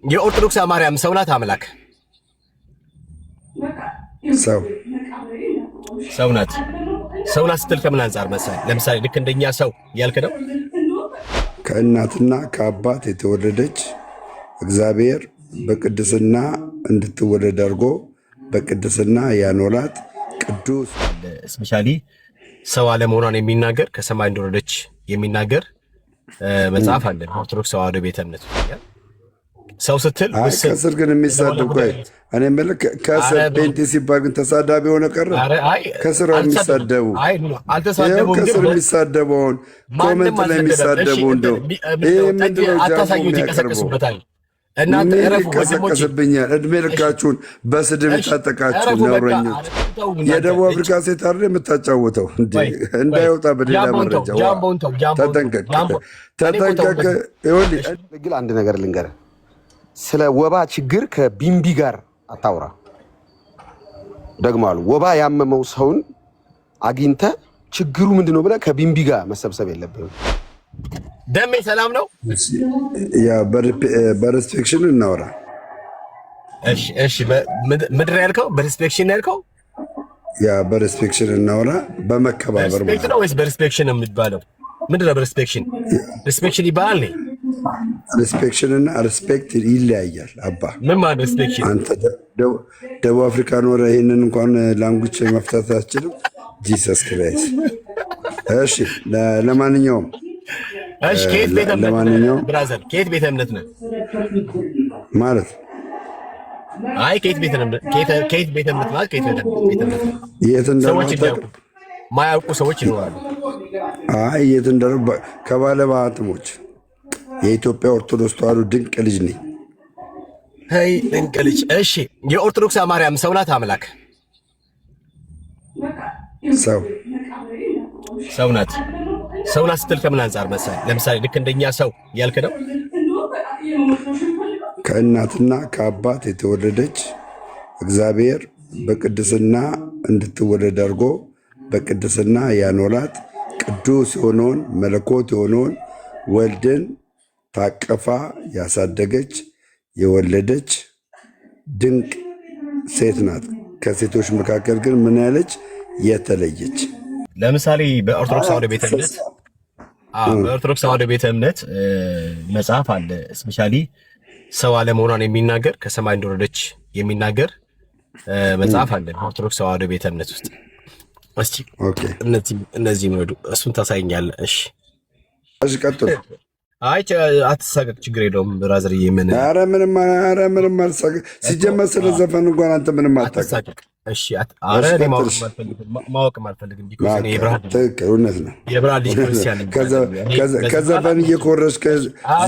የኦርቶዶክስ ማርያም ሰው ናት አምላክ ሰው ሰው ናት ስትል ከምን አንጻር መሰለህ? ለምሳሌ ልክ እንደኛ ሰው ያልክ ነው። ከእናትና ከአባት የተወለደች እግዚአብሔር በቅድስና እንድትወለድ አድርጎ በቅድስና ያኖራት ቅዱስ ስፔሻሊ ሰው አለመሆኗን የሚናገር ከሰማይ እንደወረደች የሚናገር መጽሐፍ አለ ኦርቶዶክስ ተዋሕዶ ቤተ እምነት። ሰው ስትል ከስር ግን የሚሳደብ ቆይ እኔ የምልህ ከስር ጴንጤ ሲባል ግን ተሳዳቢ ሆነ ቀረ። ከስር የሚሳደቡ ከስር የሚሳደበውን ኮመንት ላይ የሚሳደቡ እንደው ይህ ምንድነው? ጃፎ የሚያቀርበው እናንተ ይቀሰቀስብኛል። እድሜ ልካችሁን በስድብ የታጠቃችሁ ነውረኞች። የደቡብ አፍሪካ ሴት አይደል የምታጫወተው? እንዳይወጣ በሌላ መረጃ ተጠንቀቅ። ግን አንድ ነገር ልንገርህ፣ ስለ ወባ ችግር ከቢምቢ ጋር አታውራ። ደግማሉ ወባ ያመመው ሰውን አግኝተህ ችግሩ ምንድነው ብለህ ከቢምቢ ጋር መሰብሰብ የለብህም። ደሜ ሰላም ነው። ያ በሬስትሪክሽን እናወራ። እሺ ምድር ያልከው በሬስትሪክሽን ያልከው ያ በሬስትሪክሽን እናወራ። በመከባበር ማለት ነው ወይስ በሬስትሪክሽን የሚባለው ምንድን ነው? በሬስትሪክሽን ሬስትሪክሽን ይባላል። ሬስትሪክሽን እና ሬስፔክት ይለያያል። አባ ምን ማለት ሬስትሪክሽን? አንተ ደቡብ አፍሪካ ኖረ ይሄንን እንኳን ላንጉጅ መፍታት አትችልም። ጂሰስ ክራይስት። እሺ ለማንኛውም ከየት ቤተ እምነት ብራዘር? ከየት ቤተ እምነት ነህ ማለት? አይ ከየት ቤተ እምነት ማለት ከየት ቤተ እምነት የት ሰዎች ማያውቁ ሰዎች ይኖራሉ። አይ የት ከባለ ማህተሞች የኢትዮጵያ ኦርቶዶክስ ተዋሕዶ ድንቅ ልጅ ነኝ። አይ ድንቅ ልጅ። እሺ የኦርቶዶክስ ማርያም ሰው ናት አምላክ ሰው ናት ስትል ከምን አንጻር መሰለህ? ለምሳሌ ልክ እንደኛ ሰው ያልክ ነው። ከእናትና ከአባት የተወለደች እግዚአብሔር በቅድስና እንድትወለድ አድርጎ በቅድስና ያኖራት ቅዱስ የሆነውን መለኮት የሆነውን ወልድን ታቀፋ ያሳደገች የወለደች ድንቅ ሴት ናት። ከሴቶች መካከል ግን ምን ያለች የተለየች። ለምሳሌ በኦርቶዶክስ ተዋሕዶ ቤተ እምነት መጽሐፍ አለ ስፔሻሊ ሰው አለመሆኗን የሚናገር ከሰማይ እንደወረደች የሚናገር መጽሐፍ አለ ኦርቶዶክስ ተዋሕዶ ቤተ እምነት ውስጥ። እስቲ እነዚህ ነው እሱን ታሳይኛለህ? እሺ ቀጥል። አይ አትሳቀቅ፣ ችግር የለውም ብራዘር። ምን ኧረ ምንም አልሳቀቅ። ሲጀመር ስለ ዘፈን እንኳን አንተ ምንም አታውቅም። እሺ ኧረ እኔ ማወቅም አልፈልግም። እውነት ነው። የብርሃን ልጅ ክርስቲያን ከዘፈን እየኮረጅ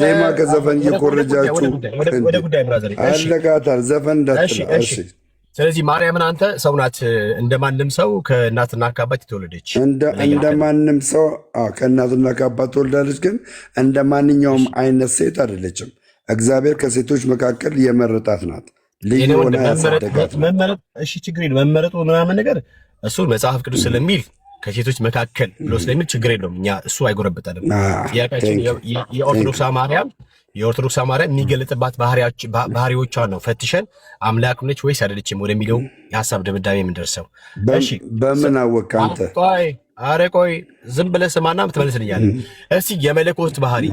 ዜማ ከዘፈን እየኮረጃችሁ ወደ ጉዳይ ብራዘር አለቃታል። ዘፈን እንዳትል። እሺ ስለዚህ ማርያምን አንተ ሰው ናት እንደማንም ሰው ከእናትና ከአባት የተወለደች እንደማንም ሰው ከእናትና ከአባት ተወልዳለች። ግን እንደ ማንኛውም አይነት ሴት አይደለችም። እግዚአብሔር ከሴቶች መካከል የመረጣት ናት። ልዩ ሆነ ያሳደጋት። እሺ ችግር የለም መመረጡ ምናምን ነገር እሱ መጽሐፍ ቅዱስ ስለሚል ከሴቶች መካከል ብሎ ስለሚል ችግር የለውም። እኛ እሱ አይጎረብጠንም። ጥያቄያችን የኦርቶዶክስ ማርያም የሚገለጥባት ባህሪዎቿን ነው ፈትሸን አምላክ ነች ወይስ አይደለችም ወደሚለው የሀሳብ ድምዳሜ የምንደርሰው። እሺ በምን አወቅ አንተ? ኧረ ቆይ ዝም ብለህ ስማና ትመልስልኛለህ። እስቲ የመለኮት ባህሪ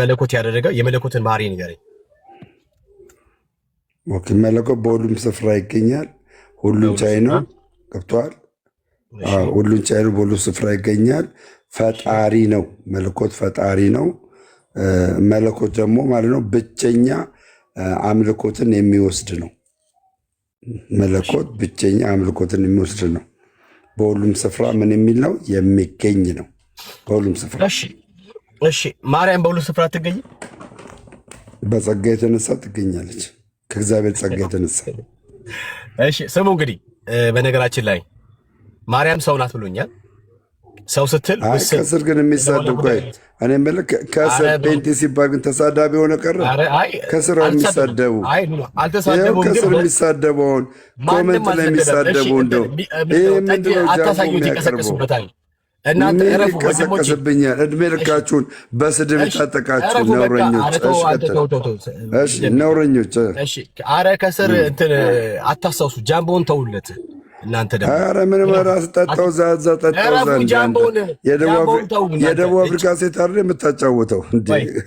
መለኮት ያደረገ የመለኮትን ባህሪ ንገረኝ። መለኮት በሁሉም ስፍራ ይገኛል። ሁሉን ቻይ ነው። ገብቶሃል? ሁሉን ቻይ ነው። በሁሉም ስፍራ ይገኛል። ፈጣሪ ነው። መለኮት ፈጣሪ ነው። መለኮት ደግሞ ማለት ነው ብቸኛ አምልኮትን የሚወስድ ነው። መለኮት ብቸኛ አምልኮትን የሚወስድ ነው። በሁሉም ስፍራ ምን የሚል ነው? የሚገኝ ነው። በሁሉም ስፍራ። እሺ ማርያም በሁሉም ስፍራ ትገኝ? በጸጋ የተነሳ ትገኛለች። ከእግዚአብሔር ጸጋ የተነሳ። እሺ ስሙ እንግዲህ በነገራችን ላይ ማርያም ሰው ናት ብሎኛል። ሰው ስትል ከስር ግን የሚሳደብ ቆይ እኔ የምልህ ከስር ጴንጤ ሲባል ግን ተሳዳቢ ሆነ ቀረ። ከስር የሚሳደቡ ከስር የሚሳደበውን ኮመንት ላይ የሚሳደቡ እንደው ይህ ምንድነው? ጃፎ የሚያቀርበው እናንተ ምን እረፉ ወንድሞቼ። ይቀሰቀስብኛል? እድሜ ልካችሁን በስድብ የታጠቃችሁ ነውረኞች። እሺ ነውረኞች። እሺ አረ ከስር እንትን አታሳውሱ። ጃምቦን ተውለት እናንተ ደግሞ። አረ ምንም ራስ ጠጣው ዛዛ ጠጣው የደቡብ አፍሪካ ሴት አይደል የምታጫውተው?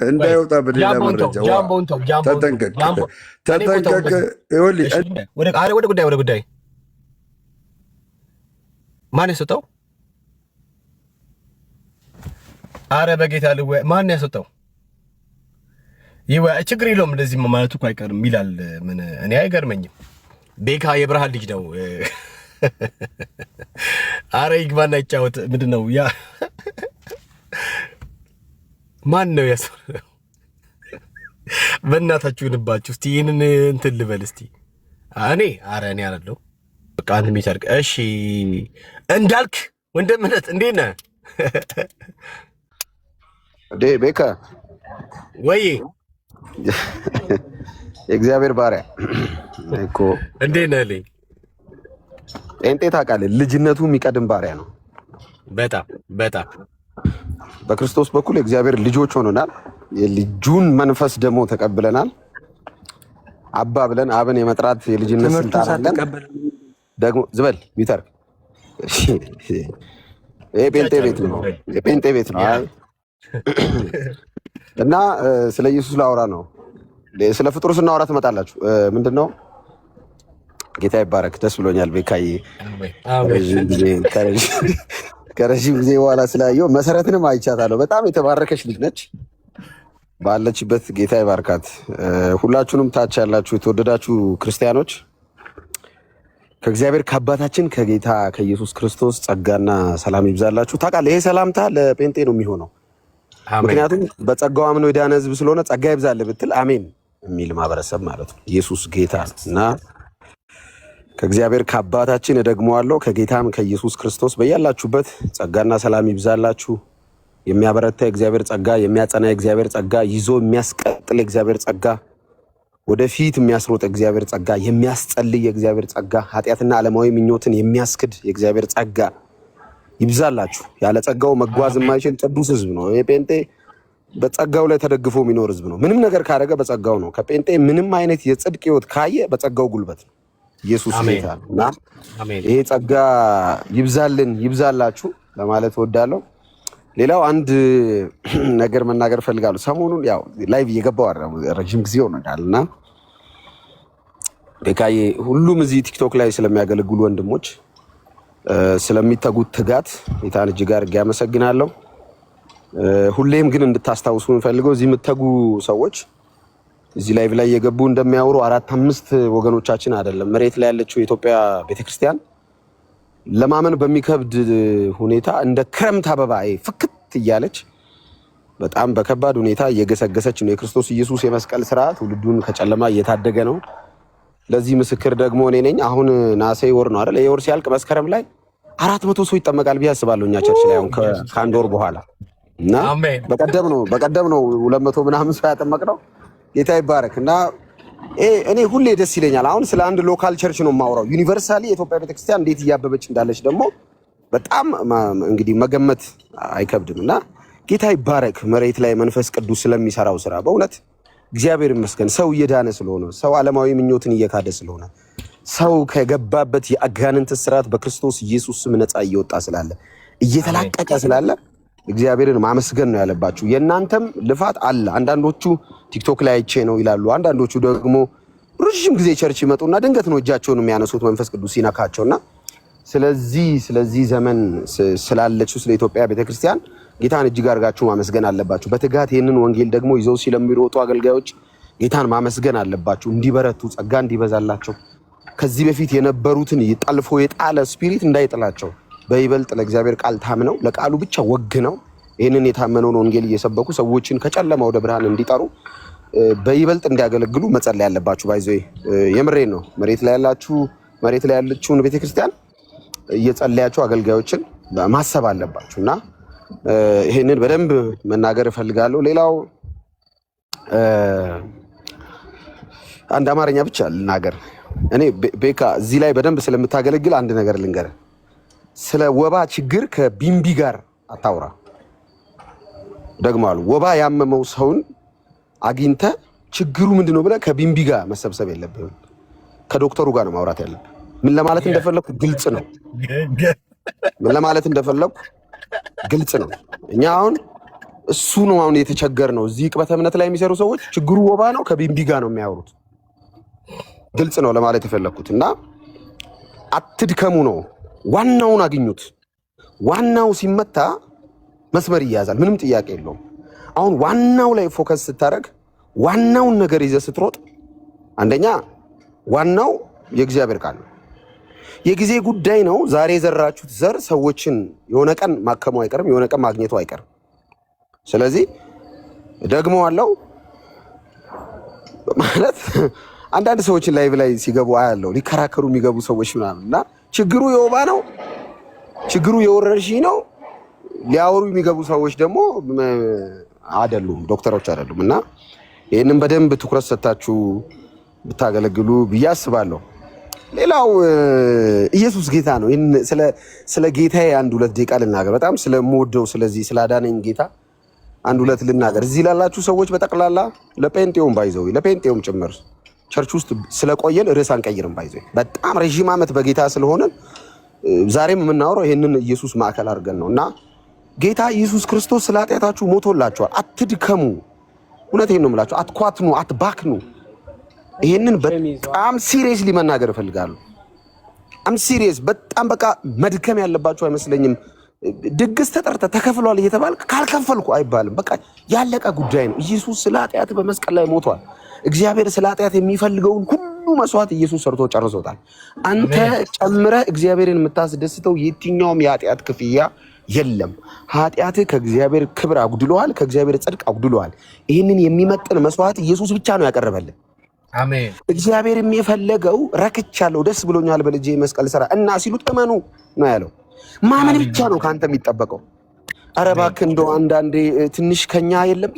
እንዳይወጣ በሌላ መረጃ ተጠንቀቅ፣ ተጠንቀቅ። ወደ ጉዳይ ማን ያስወጣው? አረ በጌታ ልወ ማን ያስወጣው? ችግር የለውም እንደዚህ ማለቱ እኮ አይቀርም ይላል። ምን እኔ አይገርመኝም። ቤካ የብርሃን ልጅ ነው። አረ ይግባና ይጫወት። ምንድን ነው ያ? ማን ነው ያስወጣው? በእናታችሁ ንባችሁ እስቲ ይህንን እንትን ልበል እስቲ። እኔ እኔ አይደለሁ። በቃ አንተ ሚታርቅ። እሺ እንዳልክ ወንድምነት እንዴት ነህ? ቤካ ወይ የእግዚአብሔር ባሪያ እኮ እንዴት ነህ? ልኝ ጴንጤ ታውቃለህ፣ ልጅነቱ የሚቀድም ባሪያ ነው። በጣም በክርስቶስ በኩል የእግዚአብሔር ልጆች ሆኖናል። የልጁን መንፈስ ደግሞ ተቀብለናል። አባ ብለን አብን የመጥራት የልጅነት ስልጣን አለን። ደግሞ ዝበል ሚተር ጴንጤ ቤት ነው፣ የጴንጤ ቤት ነው። እና ስለ ኢየሱስ ላወራ ነው። ስለ ፍጡር ስናወራ ትመጣላችሁ። ምንድን ነው? ጌታ ይባረክ። ደስ ብሎኛል ቤካዬ፣ ከረዥም ጊዜ በኋላ ስላየው። መሰረትንም አይቻታለሁ። በጣም የተባረከች ልጅ ነች። ባለችበት ጌታ ይባርካት። ሁላችሁንም ታች ያላችሁ የተወደዳችሁ ክርስቲያኖች ከእግዚአብሔር ከአባታችን ከጌታ ከኢየሱስ ክርስቶስ ጸጋና ሰላም ይብዛላችሁ። ታውቃለህ፣ ይሄ ሰላምታ ለጴንጤ ነው የሚሆነው። ምክንያቱም በጸጋው አምኖ የዳነ ሕዝብ ስለሆነ ጸጋ ይብዛልህ ብትል አሜን የሚል ማህበረሰብ ማለት ነው። ኢየሱስ ጌታ እና ከእግዚአብሔር ከአባታችን እደግመዋለሁ ከጌታም ከኢየሱስ ክርስቶስ በያላችሁበት ጸጋና ሰላም ይብዛላችሁ። የሚያበረታ የእግዚአብሔር ጸጋ፣ የሚያጸና የእግዚአብሔር ጸጋ፣ ይዞ የሚያስቀጥል የእግዚአብሔር ጸጋ፣ ወደፊት የሚያስሮጥ የእግዚአብሔር ጸጋ፣ የሚያስጸልይ የእግዚአብሔር ጸጋ፣ ኃጢአትና ዓለማዊ ምኞትን የሚያስክድ የእግዚአብሔር ጸጋ ይብዛላችሁ። ያለ ጸጋው መጓዝ የማይችል ቅዱስ ህዝብ ነው። የጴንጤ በጸጋው ላይ ተደግፎ የሚኖር ህዝብ ነው። ምንም ነገር ካደረገ በጸጋው ነው። ከጴንጤ ምንም አይነት የጽድቅ ህይወት ካየ በጸጋው ጉልበት ነው። ኢየሱስ ጌታ ነው እና ይሄ ጸጋ ይብዛልን ይብዛላችሁ ለማለት እወዳለሁ። ሌላው አንድ ነገር መናገር ፈልጋለሁ። ሰሞኑን ያው ላይቭ እየገባው ረጅም ጊዜ ሆኖኛል እና ቤካዬ ሁሉም እዚህ ቲክቶክ ላይ ስለሚያገለግሉ ወንድሞች ስለሚተጉት ትጋት ጌታን እጅግ አድርጌ አመሰግናለሁ። ሁሌም ግን እንድታስታውሱ የምፈልገው እዚህ የምትተጉ ሰዎች እዚህ ላይቭ ላይ እየገቡ እንደሚያወሩ 4-5 ወገኖቻችን አይደለም። መሬት ላይ ያለችው የኢትዮጵያ ቤተክርስቲያን ለማመን በሚከብድ ሁኔታ እንደ ክረምት አበባ ፍክት እያለች በጣም በከባድ ሁኔታ እየገሰገሰች ነው። የክርስቶስ ኢየሱስ የመስቀል ስራ ትውልዱን ከጨለማ እየታደገ ነው። ለዚህ ምስክር ደግሞ እኔ ነኝ። አሁን ናሴ ወር ነው አይደል? የወር ሲያልቅ መስከረም ላይ 400 ሰው ይጠመቃል ብዬ አስባለሁ እኛ ቸርች ላይ አሁን ከአንድ ወር በኋላ እና በቀደም ነው 200 ምናምን ሰው ያጠመቅነው። ጌታ ይባረክ እና እኔ ሁሌ ደስ ይለኛል። አሁን ስለ አንድ ሎካል ቸርች ነው የማወራው። ዩኒቨርሳሊ የኢትዮጵያ ቤተክርስቲያን እንዴት እያበበች እንዳለች ደግሞ በጣም እንግዲህ መገመት አይከብድም እና ጌታ ይባረክ መሬት ላይ መንፈስ ቅዱስ ስለሚሰራው ስራ በእውነት እግዚአብሔር ይመስገን። ሰው እየዳነ ስለሆነ፣ ሰው ዓለማዊ ምኞትን እየካደ ስለሆነ፣ ሰው ከገባበት የአጋንንት ስርዓት በክርስቶስ ኢየሱስ ስም ነፃ እየወጣ ስላለ፣ እየተላቀቀ ስላለ እግዚአብሔርን ማመስገን ነው ያለባችሁ። የእናንተም ልፋት አለ። አንዳንዶቹ ቲክቶክ ላይ አይቼ ነው ይላሉ። አንዳንዶቹ ደግሞ ረጅም ጊዜ ቸርች ይመጡና ድንገት ነው እጃቸውን የሚያነሱት መንፈስ ቅዱስ ሲነካቸውና ስለዚህ ዘመን ስላለችው ስለ ኢትዮጵያ ቤተክርስቲያን ጌታን እጅግ አድርጋችሁ ማመስገን አለባችሁ። በትጋት ይህንን ወንጌል ደግሞ ይዘው ስለሚሮጡ አገልጋዮች ጌታን ማመስገን አለባችሁ። እንዲበረቱ፣ ጸጋ እንዲበዛላቸው፣ ከዚህ በፊት የነበሩትን ጠልፎ የጣለ ስፒሪት እንዳይጥላቸው በይበልጥ ለእግዚአብሔር ቃል ታምነው ለቃሉ ብቻ ወግነው ይህንን የታመነውን ወንጌል እየሰበኩ ሰዎችን ከጨለማ ወደ ብርሃን እንዲጠሩ በይበልጥ እንዲያገለግሉ መጸለይ ያለባችሁ። ባይዞ የምሬን ነው። መሬት ላይ ያለችውን ቤተክርስቲያን እየጸለያችሁ አገልጋዮችን ማሰብ አለባችሁ እና ይህንን በደንብ መናገር እፈልጋለሁ። ሌላው አንድ አማርኛ ብቻ ልናገር። እኔ ቤካ እዚህ ላይ በደንብ ስለምታገለግል አንድ ነገር ልንገር። ስለ ወባ ችግር ከቢምቢ ጋር አታውራ። ደግማሉ ወባ ያመመው ሰውን አግኝተ ችግሩ ምንድነው ብለህ ከቢምቢ ጋር መሰብሰብ የለብህም። ከዶክተሩ ጋር ነው ማውራት ያለብህ። ምን ለማለት እንደፈለኩ ግልጽ ነው። ምን ለማለት እንደፈለኩ ግልጽ ነው። እኛ አሁን እሱ ነው አሁን የተቸገርነው። እዚህ ቅበተ እምነት ላይ የሚሰሩ ሰዎች ችግሩ ወባ ነው ከቢምቢ ጋር ነው የሚያወሩት። ግልጽ ነው ለማለት የፈለኩት እና አትድከሙ ነው። ዋናውን አግኙት። ዋናው ሲመታ መስመር ይያዛል። ምንም ጥያቄ የለውም። አሁን ዋናው ላይ ፎከስ ስታደርግ ዋናውን ነገር ይዘህ ስትሮጥ አንደኛ ዋናው የእግዚአብሔር ቃል ነው። የጊዜ ጉዳይ ነው። ዛሬ የዘራችሁት ዘር ሰዎችን የሆነ ቀን ማከሙ አይቀርም፣ የሆነ ቀን ማግኘቱ አይቀርም። ስለዚህ ደግሞ አለው ማለት አንዳንድ ሰዎችን ላይቭ ላይ ሲገቡ አያለው ሊከራከሩ የሚገቡ ሰዎች ምናምን እና ችግሩ የወባ ነው፣ ችግሩ የወረርሽኝ ነው ሊያወሩ የሚገቡ ሰዎች ደግሞ አይደሉም፣ ዶክተሮች አይደሉም። እና ይህንን በደንብ ትኩረት ሰጥታችሁ ብታገለግሉ ብዬ አስባለሁ። ሌላው ኢየሱስ ጌታ ነው። ስለ ጌታዬ አንድ ሁለት ደቂቃ ልናገር። በጣም ስለምወደው ስለዚህ ስላዳነኝ ጌታ አንድ ሁለት ልናገር። እዚህ ላላችሁ ሰዎች በጠቅላላ ለጴንጤውም ባይዘው ለጴንጤውም ጭምር ቸርች ውስጥ ስለቆየን ርዕስ አንቀይርም። ባይዘው በጣም ረዥም ዓመት በጌታ ስለሆነን ዛሬም የምናወራው ይህንን ኢየሱስ ማዕከል አድርገን ነው እና ጌታ ኢየሱስ ክርስቶስ ስለ ኃጢአታችሁ ሞቶላችኋል። አትድከሙ። እውነቴን ነው የምላችሁ። አትኳትኑ፣ አትባክኑ። ይህንን በጣም ሲሪየስሊ መናገር እፈልጋለሁ። በጣም ሲሪየስ፣ በጣም በቃ መድከም ያለባችሁ አይመስለኝም። ድግስ ተጠርተ ተከፍሏል እየተባልክ ካልከፈልኩ አይባልም። በቃ ያለቀ ጉዳይ ነው። ኢየሱስ ስለ ኃጢአት በመስቀል ላይ ሞቷል። እግዚአብሔር ስለ ኃጢአት የሚፈልገውን ሁሉ መስዋዕት ኢየሱስ ሰርቶ ጨርሶታል። አንተ ጨምረህ እግዚአብሔርን የምታስደስተው የትኛውም የኃጢአት ክፍያ የለም። ኃጢአትህ ከእግዚአብሔር ክብር አጉድለዋል፣ ከእግዚአብሔር ጽድቅ አጉድለዋል። ይህንን የሚመጥን መስዋዕት ኢየሱስ ብቻ ነው ያቀረበልን። አሜን። እግዚአብሔር የፈለገው ረክቻለሁ፣ ደስ ብሎኛል በልጄ መስቀል ስራ እና ሲሉት እመኑ ነው ያለው። ማመን ብቻ ነው ከአንተ የሚጠበቀው። ኧረ እባክህ እንደው አንዳንዴ ትንሽ ከኛ የለም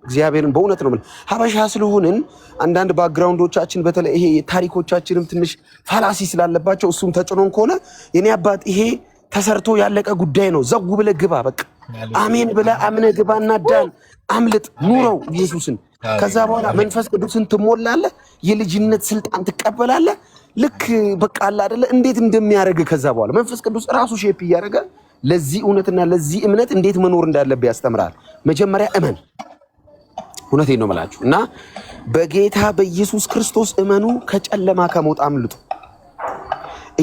እግዚአብሔርን በእውነት ነው ሀበሻ ስለሆንን አንዳንድ ባክግራውንዶቻችን በተለይ ይሄ ታሪኮቻችንም ትንሽ ፋላሲ ስላለባቸው እሱም ተጭኖን ከሆነ የኔ አባት ይሄ ተሰርቶ ያለቀ ጉዳይ ነው። ዘው ብለህ ግባ፣ በቃ አሜን ብለህ አምነህ ግባና ዳን፣ አምልጥ፣ ኑረው ኢየሱስን። ከዛ በኋላ መንፈስ ቅዱስን ትሞላለህ፣ የልጅነት ስልጣን ትቀበላለህ። ልክ በቃ አለ አይደለ እንዴት እንደሚያደርግ ከዛ በኋላ መንፈስ ቅዱስ ራሱ ሼፕ እያደረገ ለዚህ እውነትና ለዚህ እምነት እንዴት መኖር እንዳለብህ ያስተምራል። መጀመሪያ እመን። እውነቴን ነው የምላችሁ እና በጌታ በኢየሱስ ክርስቶስ እመኑ፣ ከጨለማ ከሞት አምልጡ።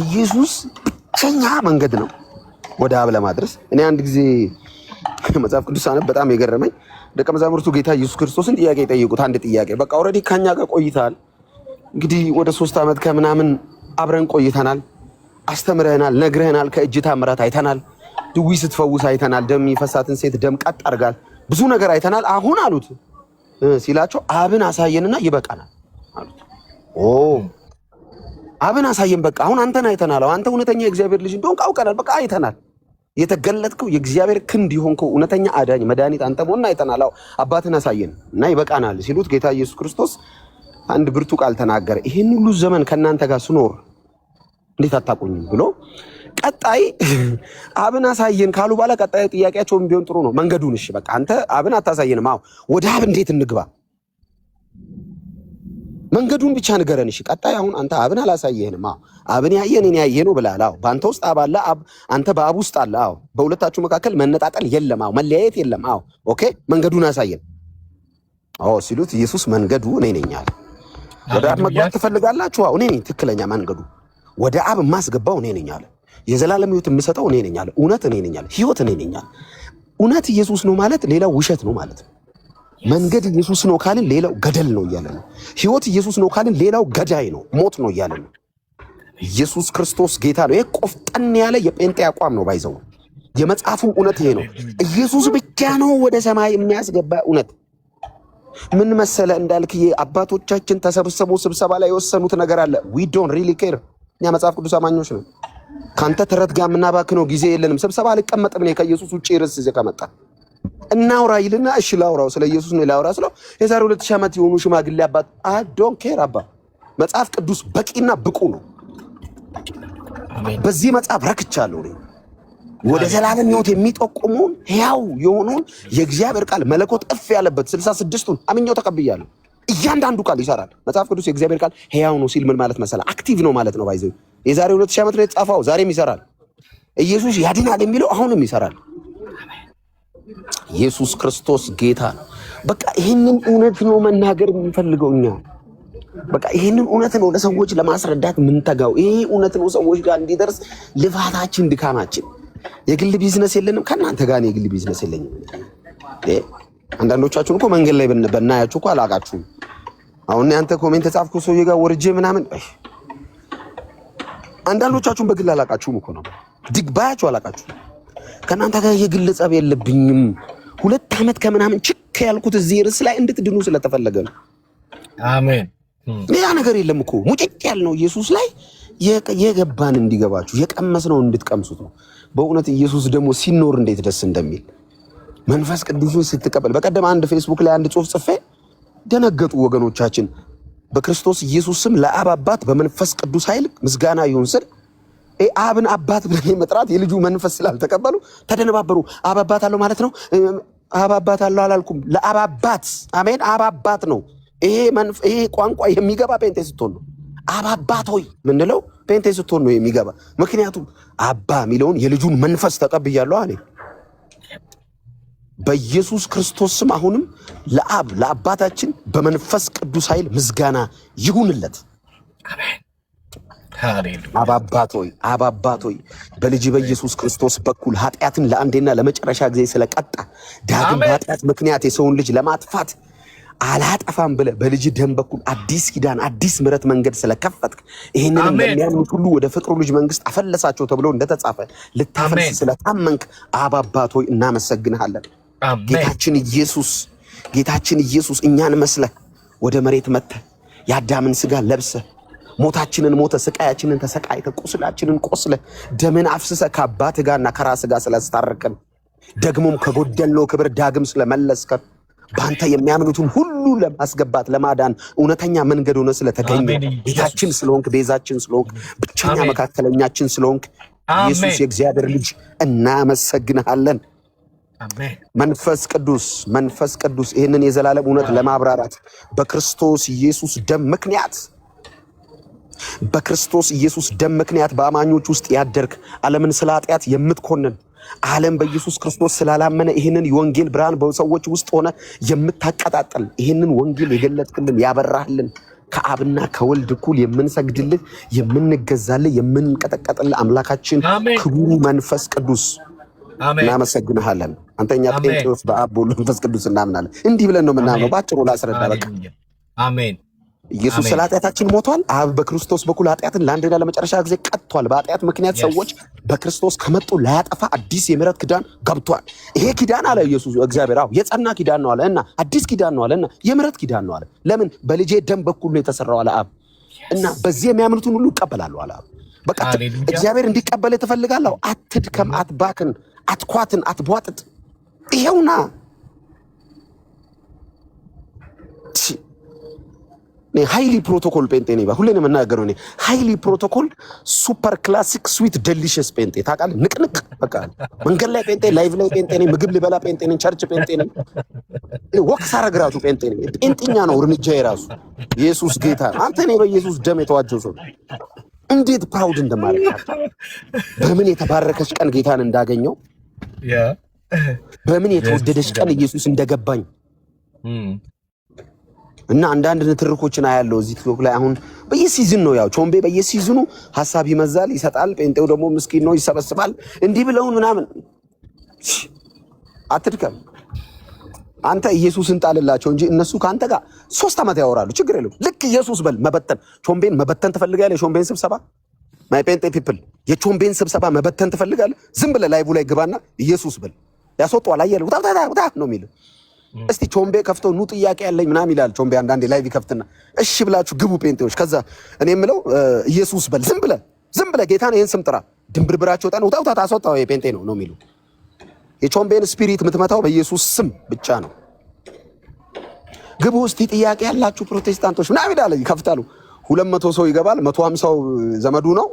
ኢየሱስ ብቸኛ መንገድ ነው ወደ አብ ለማድረስ። እኔ አንድ ጊዜ መጽሐፍ ቅዱስ አነብ በጣም የገረመኝ ደቀ መዛሙርቱ ጌታ ኢየሱስ ክርስቶስን ጥያቄ ጠይቁት። አንድ ጥያቄ በቃ ኦልሬዲ ከኛ ጋር ቆይተሃል፣ እንግዲህ ወደ 3 ዓመት ከምናምን አብረን ቆይተናል፣ አስተምረህናል፣ ነግረህናል፣ ከእጅ ታምራት አይተናል፣ ድዊ ስትፈውስ አይተናል፣ ደም የፈሳትን ሴት ደም ቀጥ አድርጋል፣ ብዙ ነገር አይተናል። አሁን አሉት ሲላቸው አብን አሳየንና ይበቃናል አሉት። አብን አሳየን፣ በቃ አሁን አንተን አይተናል፣ አንተ እውነተኛ የእግዚአብሔር ልጅ እንደሆንክ አውቀናል፣ በቃ አይተናል፣ የተገለጥከው የእግዚአብሔር ክንድ የሆንከው እውነተኛ አዳኝ መድኃኒት አንተ መሆንና አይተናል፣ አባትን አሳየን እና ይበቃናል ሲሉት ጌታ ኢየሱስ ክርስቶስ አንድ ብርቱ ቃል ተናገረ። ይህን ሁሉ ዘመን ከእናንተ ጋር ስኖር እንዴት አታውቁኝም ብሎ ቀጣይ አብን አሳየን ካሉ በኋላ ቀጣይ ጥያቄያቸውም ቢሆን ጥሩ ነው። መንገዱን እሺ በቃ አንተ አብን አታሳየንም፣ አዎ ወደ አብ እንዴት እንግባ? መንገዱን ብቻ ንገረን። እሺ ቀጣይ አሁን አንተ አብን አላሳየህንም፣ አዎ አብን ያየን እኔ ያየ ነው ብለሃል፣ አዎ በአንተ ውስጥ አብ አለ፣ አንተ በአብ ውስጥ አለ፣ አዎ በሁለታችሁ መካከል መነጣጠል የለም፣ አዎ መለያየት የለም፣ አዎ ኦኬ መንገዱን አሳየን አዎ ሲሉት ኢየሱስ መንገዱ እኔ ነኝ አለ። ወደ አብ መግባት ትፈልጋላችሁ? አዎ እኔ ነኝ ትክክለኛ መንገዱ፣ ወደ አብ የማስገባው እኔ ነኝ አለ። የዘላለም ሕይወት የምሰጠው እኔ ነኝ አለ። እውነት እኔ ነኝ አለ። ሕይወት እኔ ነኝ አለ። እውነት ኢየሱስ ነው ማለት ሌላው ውሸት ነው ማለት ነው። መንገድ ኢየሱስ ነው ካልን ሌላው ገደል ነው እያለ ነው። ሕይወት ኢየሱስ ነው ካልን ሌላው ገዳይ ነው፣ ሞት ነው እያለ ነው። ኢየሱስ ክርስቶስ ጌታ ነው። ይሄ ቆፍጠን ያለ የጴንጤ አቋም ነው። ባይዘው የመጽሐፉ እውነት ይሄ ነው። ኢየሱስ ብቻ ነው ወደ ሰማይ የሚያስገባ እውነት። ምን መሰለ እንዳልክዬ አባቶቻችን ተሰብስበው ስብሰባ ላይ የወሰኑት ነገር አለ። ዊ ዶንት ሪሊ ኬር። እኛ መጽሐፍ ቅዱስ አማኞች ነው። ካንተ ተረት ጋር የምናባክነው ጊዜ የለንም። ስብሰባ አልቀመጥም እኔ ከኢየሱስ ውጭ ርዕስ ይዘህ ከመጣ እናውራ ይልና እሺ ላውራው ስለ ኢየሱስ ነው ላውራ ስለው የዛሬ 2000 ዓመት የሆኑ ሽማግሌ አባት አይ ዶንት ኬር አባ መጽሐፍ ቅዱስ በቂና ብቁ ነው። በዚህ መጽሐፍ ረክቻለሁ። ወደ ዘላለም ሕይወት የሚጠቁመውን ሕያው የሆነውን የእግዚአብሔር ቃል መለኮት እፍ ያለበት 66ቱን አምኜው ተቀብያለሁ። እያንዳንዱ ቃል ይሰራል። መጽሐፍ ቅዱስ የእግዚአብሔር ቃል ሕያው ነው ሲል ምን ማለት መሰለህ? አክቲቭ ነው ማለት ነው። ባይዘው የዛሬ 2000 ዓመት ነው የተጻፈው፣ ዛሬም ይሰራል። ኢየሱስ ያድናል የሚለው አሁንም ይሰራል። ኢየሱስ ክርስቶስ ጌታ። በቃ ይሄንን እውነት ነው መናገር የምንፈልገው እኛ። በቃ ይሄንን እውነት ነው ለሰዎች ለማስረዳት የምንተጋው። ይሄ እውነት ነው ሰዎች ጋር እንዲደርስ ልፋታችን፣ ድካማችን። የግል ቢዝነስ የለንም ከእናንተ ጋር ነው። የግል ቢዝነስ የለኝም። አንዳንዶቻችሁን እኮ መንገድ ላይ በናያችሁ እኮ አላቃችሁም። አሁን ያንተ ኮሜንት ተጻፍኩ ሰውዬ ጋር ወርጄ ምናምን፣ አንዳንዶቻችሁን በግል አላቃችሁም እኮ ነው። ድግባያችሁ አላቃችሁም። ከእናንተ ጋር የግል ጸብ የለብኝም። 2 ዓመት ከምናምን ችክ ያልኩት እዚህ ርዕስ ላይ እንድትድኑ ስለተፈለገ ነው። አሜን። ሌላ ነገር የለም እኮ። ሙጭጭ ያልነው ኢየሱስ ላይ የገባን እንዲገባችሁ፣ የቀመስነው እንድትቀምሱት ነው። በእውነት ኢየሱስ ደግሞ ሲኖር እንዴት ደስ እንደሚል መንፈስ ቅዱስን ስትቀበል። በቀደም አንድ ፌስቡክ ላይ አንድ ጽሑፍ ጽፌ ደነገጡ ወገኖቻችን። በክርስቶስ ኢየሱስ ስም ለአብ አባት በመንፈስ ቅዱስ ኃይል ምስጋና ይሁን ስል አብን አባት ብለን መጥራት የልጁ መንፈስ ስላልተቀበሉ ተደነባበሩ። አብ አባት አለው ማለት ነው። አብ አባት አለው አላልኩም። ለአብ አባት አሜን። አብ አባት ነው። ይሄ ቋንቋ የሚገባ ጴንጤ ስትሆን ነው። አብ አባት ሆይ ምንለው ጴንጤ ስትሆን ነው የሚገባ። ምክንያቱም አባ የሚለውን የልጁን መንፈስ ተቀብያለሁ አለ። በኢየሱስ ክርስቶስ ስም አሁንም ለአብ ለአባታችን በመንፈስ ቅዱስ ኃይል ምስጋና ይሁንለት። አሜን። አብ አባት ሆይ በልጅ በኢየሱስ ክርስቶስ በኩል ኃጢአትን ለአንዴና ለመጨረሻ ጊዜ ስለቀጣ ዳግም በኃጢአት ምክንያት የሰውን ልጅ ለማጥፋት አላጠፋም ብለህ በልጅ ደም በኩል አዲስ ኪዳን አዲስ ምሕረት መንገድ ስለከፈትክ ይህንንም ለሚያምኑት ሁሉ ወደ ፍቅሩ ልጅ መንግስት አፈለሳቸው ተብሎ እንደተጻፈ ልታፈልስ ስለታመንክ አብ አባት ሆይ እናመሰግንሃለን። ጌታችን ኢየሱስ እኛን መስለህ ወደ መሬት መጥተህ የአዳምን ስጋ ለብሰህ ሞታችንን ሞተ፣ ስቃያችንን ተሰቃይተ፣ ቁስላችንን ቆስለ፣ ደምን አፍስሰ ከአባትህ ጋርና ከራስህ ጋር ስላስታረቅን ደግሞም ከጎደልነው ክብር ዳግም ስለመለስከን በአንተ የሚያምኑትን ሁሉ ለማስገባት ለማዳን እውነተኛ መንገድ ሆነ ስለተገኘ ጌታችን ስለሆንክ፣ ቤዛችን ስለሆንክ፣ ብቸኛ መካከለኛችን ስለሆንክ ኢየሱስ የእግዚአብሔር ልጅ እናመሰግንሃለን። መንፈስ ቅዱስ ይህንን የዘላለም እውነት ለማብራራት በክርስቶስ ኢየሱስ ደም ምክንያት በአማኞች ውስጥ ያደርክ ዓለምን ስለ ኃጢአት የምትኮንን ዓለም በኢየሱስ ክርስቶስ ስላላመነ ይህንን የወንጌል ብርሃን በሰዎች ውስጥ ሆነ የምታቀጣጥል ይህንን ወንጌል የገለጥክልን ያበራህልን ከአብና ከወልድ እኩል የምንሰግድልህ የምንገዛልህ የምንቀጠቀጥልህ አምላካችን ክቡር መንፈስ ቅዱስ እናመሰግንሃለን። አንተኛ ጴንጤዎች በአብ በወልድ መንፈስ ቅዱስ እናምናለን። እንዲህ ብለን ነው የምናምነው። ባጭሩ ላስረዳ። በቃ አሜን። ኢየሱስ ስለ ኃጢአታችን ሞቷል። አብ በክርስቶስ በኩል ኃጢአትን ለአንድና ለመጨረሻ ጊዜ ቀጥቷል። በኃጢአት ምክንያት ሰዎች በክርስቶስ ከመጡ ላያጠፋ አዲስ የምህረት ኪዳን ገብቷል። ይሄ ኪዳን አለ ኢየሱስ እግዚአብሔር የጸና ኪዳን ነው አለ እና አዲስ ኪዳን ነው አለ እና የምህረት ኪዳን ነው አለ። ለምን? በልጄ ደም በኩል ነው የተሰራው አለ አብ እና በዚህ የሚያምኑትን ሁሉ ይቀበላሉ አለ አብ። በቃ እግዚአብሔር እንዲቀበል ትፈልጋለህ? አትድከም፣ አትባክን፣ አትኳትን፣ አትቧጥጥ። ይሄውና ሃይሊ ፕሮቶኮል ጴንጤ ነኝ። ሁሌ ነው የምናገረው። እኔ ሃይሊ ፕሮቶኮል ሱፐር ክላሲክ ስዊት ዴሊሽስ ጴንጤ ታውቃለህ? ንቅንቅ በቃ መንገድ ላይ ጴንጤ፣ ላይቭ ላይ ጴንጤ ነኝ፣ ምግብ ልበላ ጴንጤ ነኝ፣ ቸርች ጴንጤ ነኝ፣ ወቅት ሳረግ ራሱ ጴንጤ ነኝ። ጴንጤኛ ነው እርምጃ የራሱ። ኢየሱስ ጌታ ነው። አንተ እኔ በኢየሱስ ደም የተዋጀው ሰው እንዴት ፕራውድ እንደማደርግ በምን የተባረከች ቀን ጌታን እንዳገኘው በምን የተወደደች ቀን ኢየሱስ እንደገባኝ እና አንዳንድ ንትርኮችን አያለው እዚህ ቲክቶክ ላይ። አሁን በየሲዝን ነው ያው ቾምቤ በየሲዝኑ ሐሳብ ይመዛል ይሰጣል፣ ጴንጤው ደግሞ ምስኪን ነው ይሰበስባል። እንዲህ ብለውን ምናምን አትድከም አንተ። ኢየሱስን ጣልላቸው እንጂ እነሱ ካንተ ጋር 3 ዓመት ያወራሉ። ችግር የለውም። ልክ ኢየሱስ በል መበተን ቾምቤን መበተን ትፈልጋለህ? የቾምቤን ስብሰባ ማይ ጴንጤ ፒፕል የቾምቤን ስብሰባ መበተን ትፈልጋለህ? ዝም ብለህ ላይቭ ላይ ግባና ኢየሱስ በል ያስወጣዋል። አየህ ውጣ ነው የሚል። እስቲ ቾምቤ ከፍቶ ኑ ጥያቄ ያለኝ ምናምን ይላል ቾምቤ። አንዳንዴ ላይቭ ይከፍትና እሺ ብላችሁ ግቡ ጴንጤዎች። ከዛ እኔ የምለው ኢየሱስ በል ዝም ብለህ ጌታን ይሄን ስም ጥራ። ድንብርብራቸው ጣን ውጣ ታስወጣው የጴንጤ ነው የሚሉ። የቾምቤን ስፒሪት የምትመታው በኢየሱስ ስም ብቻ ነው። ግቡ እስቲ ጥያቄ ያላችሁ ፕሮቴስታንቶች ምናምን ይላል። ይከፍታሉ። 200 ሰው ይገባል። 150 ዘመዱ ነው።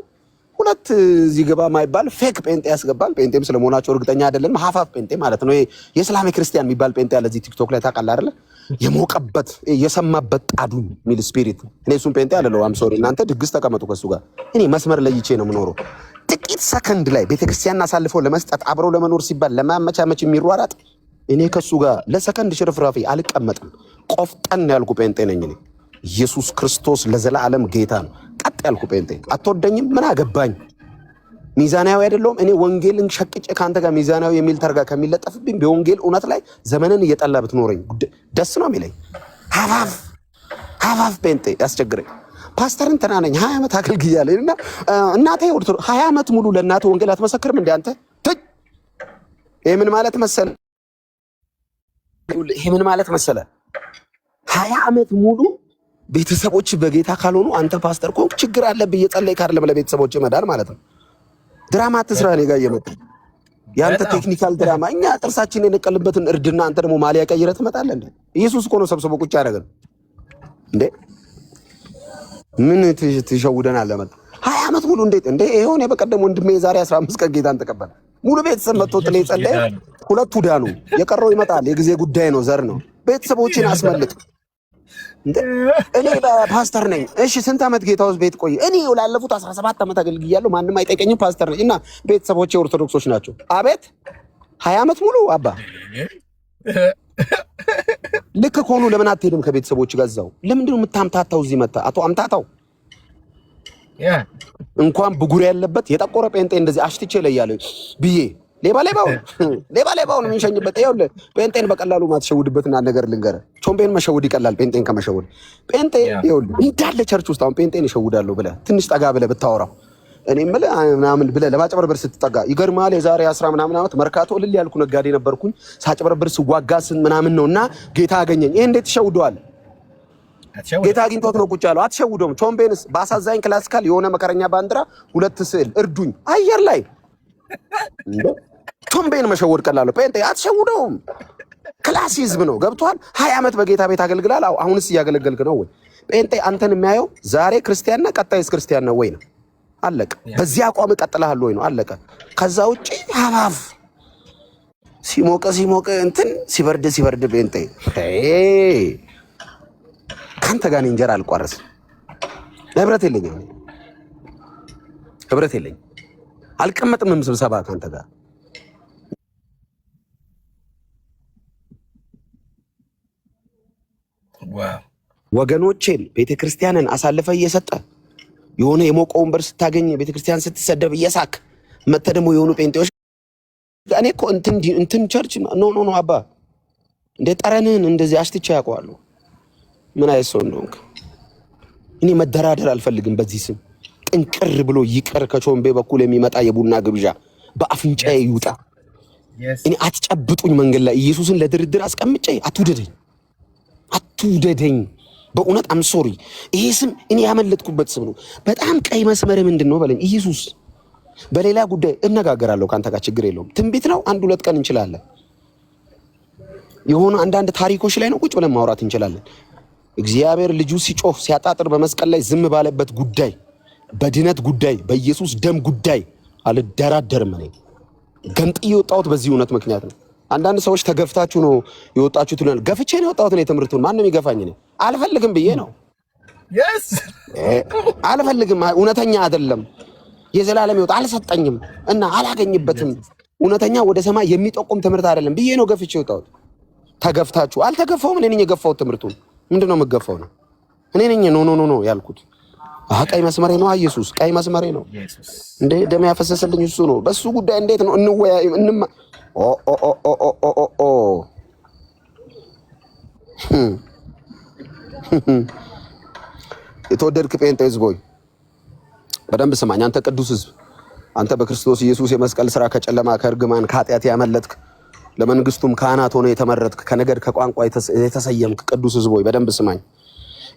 ሁለት እዚህ ገባ ማይባል ፌክ ጴንጤ ያስገባል። ጴንጤም ስለመሆናቸው እርግጠኛ አይደለም። ሀፋፍ ጴንጤ ማለት ነው። የእስላሚክ ክርስቲያን የሚባል ጴንጤ ያለ እዚህ ቲክቶክ ላይ ታውቃለህ አይደለ? የሞቀበት የሰማበት ጣዱን ሚል ስፒሪት። እኔ እሱን ጴንጤ አለለው። አም ሶሪ እናንተ ድግስ ተቀመጡ ከሱ ጋር። እኔ መስመር ለይቼ ነው የምኖረው። ጥቂት ሰከንድ ላይ ቤተክርስቲያንን አሳልፈው ለመስጠት አብረው ለመኖር ሲባል ለማመቻመች የሚሯራጥ እኔ ከሱ ጋር ለሰከንድ ሽርፍራፊ አልቀመጥም። ቆፍጠን ያልኩ ጴንጤ ነኝ እኔ። ኢየሱስ ክርስቶስ ለዘላለም ጌታ ነው። ቀጥ ያልኩ ጴንጤ። አትወደኝም? ምን አገባኝ? ሚዛናዊ አይደለሁም እኔ። ወንጌልን ሸቅጬ ከአንተ ጋር ሚዛናዊ የሚል ተርጋ ከሚለጠፍብኝ በወንጌል እውነት ላይ ዘመንን እየጠላ ብትኖረኝ ደስ ነው የሚለኝ። ሀፋፍ ጴንጤ ያስቸግረኝ። ፓስተር እንትና ነኝ 20 ዓመት አገልግያለሁ እና እናቴ 20 ዓመት ሙሉ ለእናቴ ወንጌል አትመሰክርም እንዴ አንተ? ይሄ ምን ማለት መሰለ? 20 ዓመት ሙሉ ቤተሰቦች በጌታ ካልሆኑ አንተ ፓስተር ኮንክ ችግር አለብህ። እየጸለይክ አይደለም ለቤተሰቦች መዳን ማለት ነው። ድራማ አትስራ። እኔ ጋር እየመጣ ያንተ ቴክኒካል ድራማ። እኛ ጥርሳችን የነቀልበትን እርድና አንተ ደግሞ ማሊያ ቀይረህ ትመጣለህ እንዴ? ኢየሱስ እኮ ነው ሰብስቦ ቁጭ ያደረገን እንዴ። ምን ትሸውደናል? ለመጣ 20 ዓመት ሙሉ እንዴት እንዴ? ይሄውን በቀደም ወንድሜ የዛሬ 15 ቀን ጌታን ተቀበለ። ሙሉ ቤተሰብ መጥቶ ጥሌ ጸለየ። ሁለቱ ዳኑ። የቀረው ይመጣል። የጊዜ ጉዳይ ነው። ዘር ነው። ቤተሰቦችን አስመልጥ። እኔ ፓስተር ነኝ። እሺ ስንት ዓመት ጌታ ውስጥ ቤት ቆይ? እኔ ላለፉት 17 ዓመት አገልግያለሁ። ማንም አይጠይቀኝም። ፓስተር ነኝ እና ቤተሰቦቼ ኦርቶዶክሶች ናቸው። አቤት 20 ዓመት ሙሉ አባ ልክ ከሆኑ ለምን አትሄድም ከቤተሰቦች ጋር እዛው? ለምንድን ነው የምታምታታው? እዚህ መጣ አቶ አምታታው እንኳን ብጉር ያለበት የጠቆረ ጴንጤ እንደዚህ አሽትቼ ላይ ያለ ብዬ ሌባውን የምንሸኝበት ይኸውልህ። ጴንጤን በቀላሉ ማትሸውድበትና ነገር ልንገርህ። ቾምቤን መሸውድ ይቀላል ጴንጤን ከመሸውድ። ጴንጤ ይኸውልህ እንዳለ ቸርች ውስጥ አሁን ጴንጤን ይሸውዳለሁ ብለህ ትንሽ ጠጋ ብለህ ብታወራው እኔ የምልህ ምናምን ብለህ ለማጭበርበር ስትጠጋ ይገርምሃል። የዛሬ 10 ምናምን ዓመት መርካቶ እልል ያልኩ ነጋዴ ነበርኩኝ። ሳጭበረበር ስዋጋ ምናምን ነው እና ጌታ አገኘኝ። ይሄ እንዴት ትሸውደዋል? ጌታ አግኝቶት ነው ቁጭ ያለው። አትሸውደውም። ቾምቤንስ በአሳዛኝ ክላሲካል የሆነ መከረኛ ባንዲራ 2 ስዕል እርዱኝ አየር ላይ ቾምቤን መሸወድ ቀላለሁ። ጴንጤ አትሸውደውም። ክላሲዝም ነው። ገብቷል። 20 ዓመት በጌታ ቤት አገልግላል። አሁንስ እያገለገልክ ነው ወይ? ጴንጤ አንተን የሚያየው ዛሬ ክርስቲያን ነህ ቀጣይስ ክርስቲያን ነው ወይ ነው። አለቀ። በዚህ አቋም ቀጥለሃል ወይ ነው። አለቀ። ከዛ ውጪ ሀባብ ሲሞቀ እንትን ሲበርድ ጴንጤ ካንተ ጋር እንጀራ አልቋረስም። ህብረት የለኝም። አልቀመጥምም ስብሰባ ካንተ ጋር። ወገኖቼን ቤተክርስቲያንን አሳልፈ እየሰጠ የሆነ የሞቀ ወንበር ስታገኝ ቤተክርስቲያን ስትሰደብ እየሳክ መተህ ደግሞ የሆኑ ጴንጤዎች እኔ እኮ እንትን ቸርች ኖ አባ እንደ ጠረንህን እንደዚህ አሽትቼ ያውቀዋለሁ። ምን አይሰው ነው? እኔ መደራደር አልፈልግም በዚህ ስም። ጥንቅር ብሎ ይቀር። ከቾምቤ በኩል የሚመጣ የቡና ግብዣ በአፍንጫዬ ይውጣ። እኔ አትጨብጡኝ መንገድ ላይ ኢየሱስን ለድርድር አስቀምጬ አትውደደኝ። በእውነት አም ሶሪ። ይሄ ስም እኔ ያመለጥኩበት ስም ነው። በጣም ቀይ መስመር ምንድን ነው በለኝ ኢየሱስ። በሌላ ጉዳይ እነጋገራለሁ ካንተ ጋር ችግር የለውም። ትንቢት ነው 1-2 ቀን እንችላለን። የሆኑ አንዳንድ ታሪኮች ላይ ነው ቁጭ ብለን ማውራት እንችላለን። እግዚአብሔር ልጁ ሲጮህ ሲያጣጥር በመስቀል ላይ ዝም ባለበት ጉዳይ፣ በድነት ጉዳይ፣ በኢየሱስ ደም ጉዳይ አልደራደርም። እኔ ገንጥዬ የወጣሁት በዚህ እውነት ምክንያት ነው። አንዳንድ ሰዎች ተገፍታችሁ ነው የወጣችሁት ይላል። ገፍቼ ነው የወጣሁት። እኔ ትምህርቱን ማንም ይገፋኝ ነው አልፈልግም ብዬ ነው። አልፈልግም። እውነተኛ አይደለም። የዘላለም ሕይወት አልሰጠኝም እና አላገኝበትም። እውነተኛ ወደ ሰማይ የሚጠቁም ትምህርት አይደለም ብዬ ነው ገፍቼ የወጣሁት። ተገፍታችሁ አልተገፋውም። እኔ ነኝ የገፋሁት ትምህርቱን። ምንድነው የምገፋው ነው? እኔ ነኝ ኖ ያልኩት። ቀይ መስመሬ ነው ኢየሱስ። ቀይ መስመሬ ነው እንዴ? ደም ያፈሰሰልኝ እሱ ነው። በሱ ጉዳይ እንዴት ነው እንወያይ? የተወደድክ ጴንጤ ሕዝብ ሆይ በደንብ ስማኝ። አንተ ቅዱስ ሕዝብ፣ አንተ በክርስቶስ ኢየሱስ የመስቀል ሥራ ከጨለማ ከእርግማን ከኃጢአት ያመለጥክ ለመንግስቱም ካህናት ሆነ የተመረጥክ ከነገድ ከቋንቋ የተሰየምክ ቅዱስ ሕዝብ ሆይ በደንብ ስማኝ።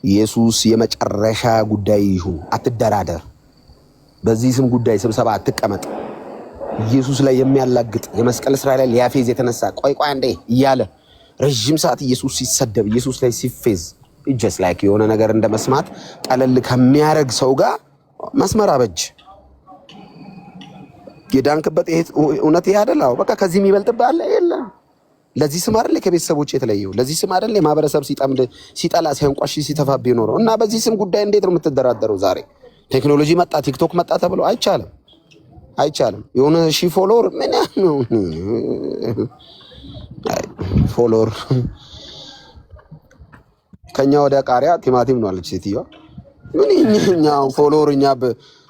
ኢየሱስ የመጨረሻ ጉዳይ ይሁን። አትደራደር። በዚህ ስም ጉዳይ ስብሰባ አትቀመጥ። ኢየሱስ ላይ የሚያላግጥ የመስቀል ሥራ ላይ ሊያፌዝ የተነሳ ቆይ አንዴ እያለ ረጅም ሰዓት ኢየሱስ ሲሰደብ ኢየሱስ ላይ ሲፌዝ ጀስት ላይክ የሆነ ነገር እንደመስማት ቀለል ከሚያረግ ሰው ጋር መስመር አበጅ። የዳንክበት ይሄ እውነት ይሄ አይደል? አዎ በቃ ከዚህ የሚበልጥብህ አለ የለም። ለዚህ ስም አይደል ከቤተሰቦች የተለየው? ለዚህ ስም አይደል የማህበረሰብ ሲጠምድ ሲጠላ ሲያንቋሽ ሲተፋብ ይኖረው እና በዚህ ስም ጉዳይ እንዴት ነው የምትደራደረው? ዛሬ ቴክኖሎጂ መጣ ቲክቶክ መጣ ተብሎ አይቻልም፣ አይቻልም። የሆነ ሺህ ፎሎወር ምን ነው ፎሎወር ከኛ ወደ ቃሪያ ቲማቲም ነው አለች ሴትዮዋ። ምን እኛው ፎሎወር እኛ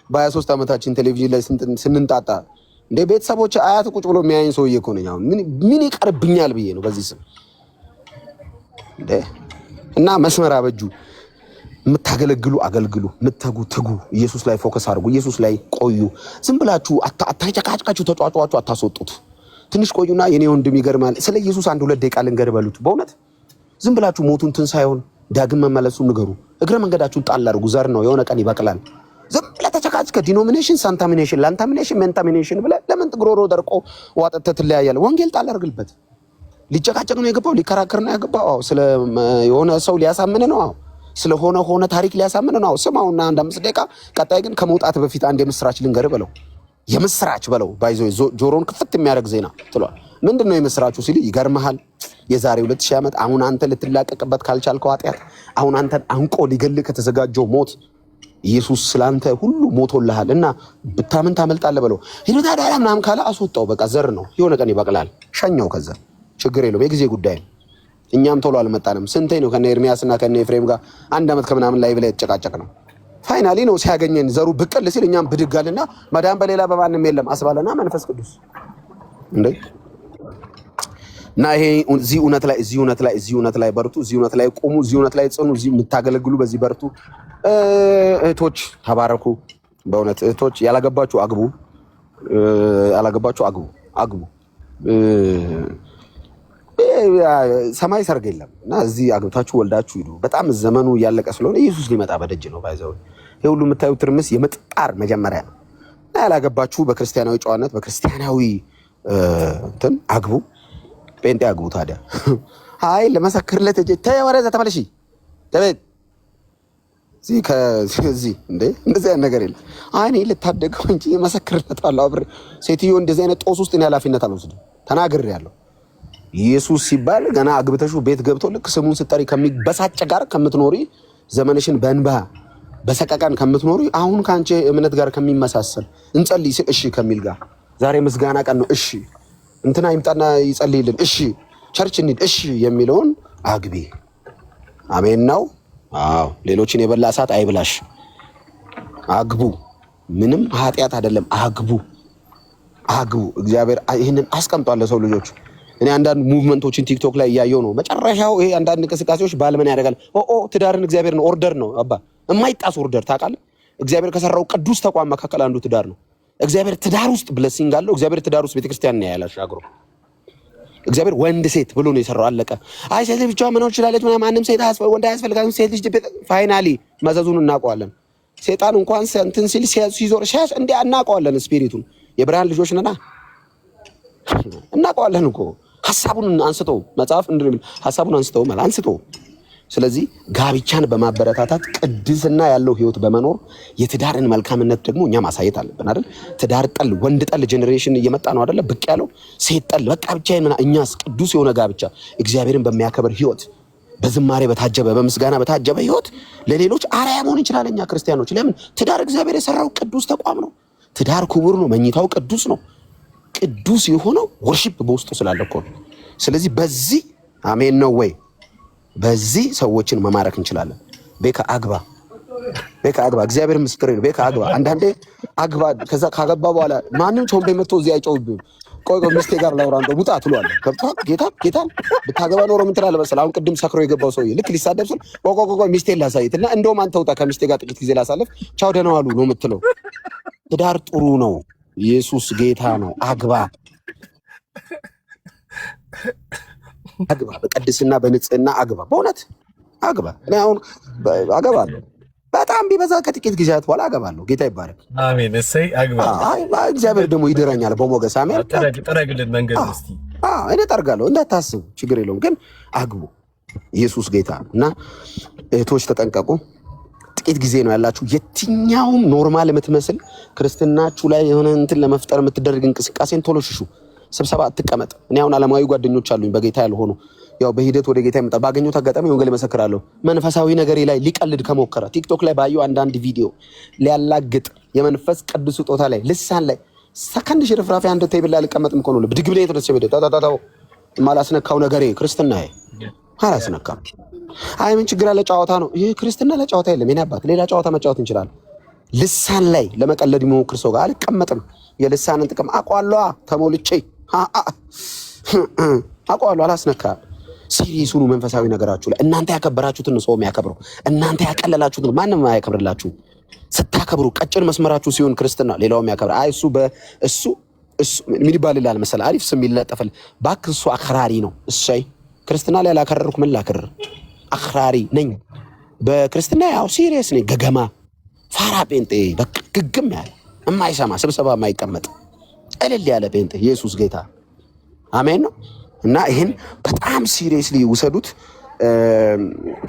በ23 ዓመታችን ቴሌቪዥን ላይ ስንንጣጣ እንደ ቤተሰቦች አያት ቁጭ ብሎ የሚያይን ሰውዬ እኮ ነኝ። አሁን ምን ይቀርብኛል ብዬ ነው በዚህ ስም እንደ እና መስመር አበጁ። የምታገለግሉ አገልግሉ፣ የምትተጉ ትጉ። ኢየሱስ ላይ ፎከስ አድርጉ፣ ኢየሱስ ላይ ቆዩ። ዝም ብላችሁ አታጨቃጭቃችሁ ተጫጫዋችሁ አታስወጡት። ትንሽ ቆዩና የኔ ወንድም ይገርማል ስለ ኢየሱስ 1-2 ደቂቃ ልንገር በሉት። በእውነት ዝም ብላችሁ ሞቱን ትንሣኤውን ዳግም መመለሱን ንገሩ። እግረ መንገዳችሁን ጣል አድርጉ። ዘር ነው የሆነ ቀን ይበቅላል። ዝም ብለህ ተጨቃጭቀህ ዲኖሚኔሽን ሳንታሚኔሽን ላንታሚኔሽን ሜንታሚኔሽን ብለህ ለምን ግሮሮ ደርቆ ዋጠተህ ትለያያለህ? ወንጌል ጣል አድርግልበት። ሊጨቃጨቅ ነው የገባው፣ ሊከራከር ነው የገባው። አዎ ስለ የሆነ ሰው ሊያሳምን ነው። አዎ ስለሆነ ታሪክ ሊያሳምን ነው። አዎ ስማውና 1-5 ደቂቃ። ቀጣይ ግን ከመውጣት በፊት አንድ የምስራች ልንገርህ በለው። የምስራች በለው። ባይዞ ጆሮን ክፍት የሚያደርግ ዜና ትሏል። ምንድነው የምስራቹ ሲል ይገርምሃል። የዛሬ 2000 ዓመት አሁን አንተ ልትላቀቅበት ካልቻልከው ኃጢአት፣ አሁን አንተን አንቆ ሊገልህ ከተዘጋጀው ሞት ኢየሱስ ስላንተ ሁሉ ሞቶልሃል እና ብታምን ታመልጣለህ በለው። ሄዶ ታዲያ ምናምን ካለ አስወጣው። በቃ ዘር ነው የሆነ ቀን ይበቅላል። ሸኛው። ከዛ ችግር የለውም፣ የጊዜ ጉዳይ ነው። እኛም ቶሎ አልመጣንም። ስንቴ ነው ከነ ኤርሚያስና ከነ ኤፍሬም ጋር 1 ዓመት ከምናምን ላይ ብለ የተጨቃጨቅ ነው። ፋይናሊ ነው ሲያገኘን ዘሩ ብቅል ሲል እኛም ብድጋልና መዳን በሌላ በማንም የለም አስባለና መንፈስ ቅዱስ እንዴ እና ይሄ እዚህ እውነት ላይ በርቱ፣ እዚህ እውነት ላይ ቆሙ፣ እዚህ እውነት ላይ ጽኑ፣ እዚህ የምታገለግሉ በዚህ በርቱ። እህቶች ተባረኩ። በእውነት እህቶች ያላገባችሁ አግቡ፣ ያላገባችሁ አግቡ። ሰማይ ሰርግ የለም እና እዚህ አግብታችሁ ወልዳችሁ ሂዱ። በጣም ዘመኑ እያለቀ ስለሆነ ኢየሱስ ሊመጣ በደጅ ነው። ባይዘው ይሄ ሁሉ የምታዩት ትርምስ የመጣር መጀመሪያ ነው እና ያላገባችሁ በክርስቲያናዊ ጨዋነት በክርስቲያናዊ እንትን አግቡ። ጴንጤ አግቡ። ታዲያ አይ ለመሰክርለት ወደዛ ተመለሺ ተቤት እዚህ እንደ እንደዚህ አይነት ነገር የለም። አይ እኔ ልታደገው እንጂ መሰክርለታለሁ አብሬ። ሴትዮ እንደዚህ አይነት ጦስ ውስጥ እኔ ኃላፊነት አልወስድም። ተናግሬያለሁ። ኢየሱስ ሲባል ገና አግብተሹ ቤት ገብቶ ልክ ስሙን ስጠሪ ከሚበሳጭ ጋር ከምትኖሪ ዘመንሽን በእንባ በሰቀቀን ከምትኖሪ አሁን ካንቺ እምነት ጋር ከሚመሳሰል እንጸልይ ስል እሺ ከሚል ጋር ዛሬ ምስጋና ቀን ነው እሺ እንትና ይምጣና ይጸልይልን እሺ ቸርች እንሂድ እሺ የሚለውን አግቢ። አሜን ነው። አዎ ሌሎችን የበላ እሳት አይብላሽ። አግቡ። ምንም ኃጢአት አይደለም። አግቡ። እግዚአብሔር ይህንን አስቀምጧል ለሰው ልጆች። እኔ አንዳንድ ሙቭመንቶችን ቲክቶክ ላይ እያየሁ ነው። መጨረሻው ይሄ አንዳንድ እንቅስቃሴዎች ባል ምን ያደርጋል? ትዳርን እግዚአብሔር ነው ኦርደር ነው አባ የማይጣስ ኦርደር ታውቃለህ። እግዚአብሔር ከሰራው ቅዱስ ተቋም መካከል አንዱ ትዳር ነው። እግዚአብሔር ትዳር ውስጥ ብለሲንግ አለው። እግዚአብሔር ትዳር ውስጥ ቤተክርስቲያን ነው ያላሽ አግሮ እግዚአብሔር ወንድ ሴት ብሎ ነው የሰራው። አለቀ። አይ ሴት ብቻ ምን ይችላልች ማንም ሴት ወንድ አያስፈልጋም። ሴት ልጅ ፋይናሊ መዘዙን እናውቀዋለን። ሴጣን እንኳን እንትን ሲል ሲዞር ሲያስ እንዴ እናውቀዋለን። ስፒሪቱን የብርሃን ልጆች ነና እናውቀዋለን እኮ ሐሳቡን አንስቶ መጽሐፍ እንደምን ሐሳቡን አንስቶ ስለዚህ ጋብቻን በማበረታታት ቅድስና ያለው ህይወት በመኖር የትዳርን መልካምነት ደግሞ እኛ ማሳየት አለብን አይደል? ትዳር ጠል ወንድ ጠል ጄኔሬሽን እየመጣ ነው አይደል? ብቅ ያለው ሴት ጠል በቃ ብቻዬን እኛስ ቅዱስ የሆነ ጋብቻ እግዚአብሔርን በሚያከብር ህይወት በዝማሬ በታጀበ በምስጋና በታጀበ ህይወት ለሌሎች አርአያ መሆን እንችላለን እኛ ክርስቲያኖች። ለምን? ትዳር እግዚአብሔር የሰራው ቅዱስ ተቋም ነው። ትዳር ክቡር ነው። መኝታው ቅዱስ ነው። ቅዱስ የሆነው ወርሺፕ በውስጡ ስላለ እኮ ነው። ስለዚህ በዚህ አሜን ነው ወይ? በዚህ ሰዎችን መማረክ እንችላለን። ቤካ አግባ። እግዚአብሔር ምስክሬ ነው። ቤካ አግባ። አንዳንዴ አግባ። ከዛ ካገባ በኋላ ማንም ቾምቤ መጥቶ እዚህ አይጮህብህም። ቆይ ሚስቴ ጋር ላውራ አንተ ውጣ ትሏለህ። ገብቶሃል? ጌታን ብታገባ ኖሮ ምን ትላለህ መሰለህ? አሁን ቅድም ሰክሮ የገባው ሰውዬ ልክ ሊሳደብ ስል ቆይ ሚስቴን ላሳይትና እንደውም አንተ ውጣ ከሚስቴ ጋር ጥቂት ጊዜ ላሳለፍ ቻው ደህና ዋሉ ነው የምትለው። ትዳር ጥሩ ነው። ኢየሱስ ጌታ ነው። አግባ። በቅድስና በንጽህና አግባ። በእውነት አግባ። እኔ አሁን አገባለሁ። በጣም ቢበዛ ከጥቂት ጊዜያት በኋላ አገባለሁ። ጌታ ይባረክ። አሜን። እሰይ አግባ። እግዚአብሔር ደግሞ ይድረኛል በሞገስ። አሜን። ጠረግልን መንገድ እስቲ። እኔ ጠርጋለሁ እንዳታስቡ፣ ችግር የለውም። ግን አግቡ። ኢየሱስ ጌታ እና እህቶች ተጠንቀቁ። ጥቂት ጊዜ ነው ያላችሁ። የትኛውም ኖርማል የምትመስል ክርስትናችሁ ላይ የሆነ እንትን ለመፍጠር የምትደረግ እንቅስቃሴን ቶሎ ሽሹ። ስብሰባ አትቀመጥ። እኔ አሁን ዓለማዊ ጓደኞች አሉኝ በጌታ ያልሆኑ ያው በሂደት ወደ ጌታ ይመጣ ባገኙት አጋጣሚ ወንጌል መሰክራለሁ። መንፈሳዊ ነገሬ ላይ ሊቀልድ ከሞከረ ቲክቶክ ላይ ባዩ አንዳንድ ቪዲዮ ሊያላግጥ የመንፈስ ቅዱስ ስጦታ ላይ ልሳን ላይ ሰከንድ ሽርፍራፊ አንድ ቴብል ላይ አልቀመጥም እኮ ነው ብድግ ብለህ ተደሰበ ታታታው ማላስነካው ነገሬ ክርስትና ይሄ አላስነካም። አይ ምን ችግር አለ? ጨዋታ ነው ይሄ ክርስትና። ለጨዋታ የለም የኔ አባት፣ ሌላ ጨዋታ መጫወት እንችላለን። ልሳን ላይ ለመቀለድ የሚሞክር ሰው ጋር አልቀመጥም። የልሳንን ጥቅም አቋሏ ተሞልቼ አቋሏ አላስነካም። ሲሪየስ ሁኑ መንፈሳዊ ነገራችሁ ላይ። እናንተ ያከበራችሁትን ሰው የሚያከብረው፣ እናንተ ያቀለላችሁትን ማንም አያከብርላችሁ። ስታከብሩ ቀጭን መስመራችሁ ሲሆን ክርስትና ሌላውም ያከብር። አይ እሱ ምን ይባላል መሰለህ? አሪፍ ስም ይለጠፋል። ባክ እሱ አክራሪ ነው። እሰይ ክርስትና ላይ አላከረርኩ ምን ላከረር? አክራሪ ነኝ በክርስትና ያው ሲሪየስ ነኝ። ገገማ ፋራ ጴንጤ በቃ ግግም ያለ የማይሰማ ስብሰባ የማይቀመጥ እልል ያለ ጴንጤ። ኢየሱስ ጌታ አሜን ነው። እና ይሄን በጣም ሲሪየስሊ ውሰዱት።